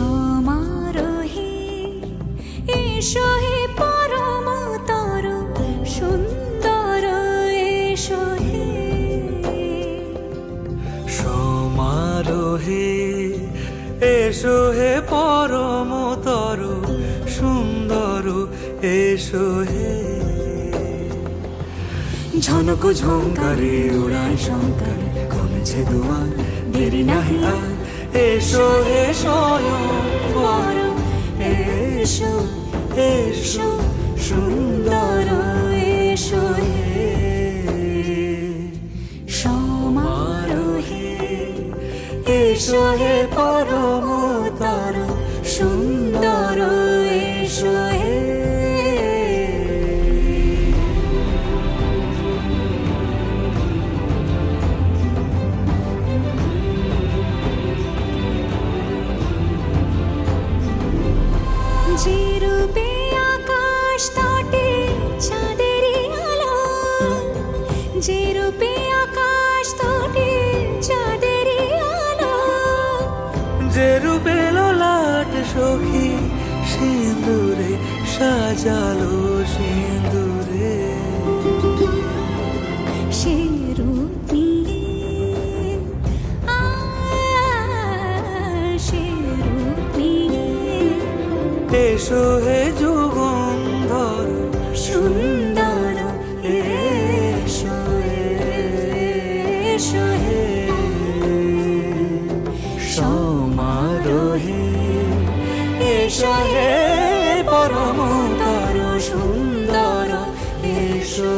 সমারোহে এসো হে পরমতর সুন্দর এসো হে। সমারোহে এসো হে পরমতর সুন্দর এসো হে। ঝনক ঝঙ্কারে উড়ায় শঙ্কার কমেছে দুয়ার দেরি নাহি আর। এসো হে স্বয়ংবর এসো এসো সুন্দর এসো হে। সমারোহে এসো হে পরমতর সুন্দর এসো হে। যে রূপে আকাশ তটে চাঁদেরই আলো, যে রূপে আকাশ তটে চাঁদেরই আলো, যে রূপে ললাট সখী সিঁদুরে সাজালো সিঁদুরে। সে রূপ নিয়ে সে রূপ নিয়ে এসো হে যুগন্ধর সুন্দর এসো এসো হে। সমারোহে এসো হে পরমতর সুন্দর এসো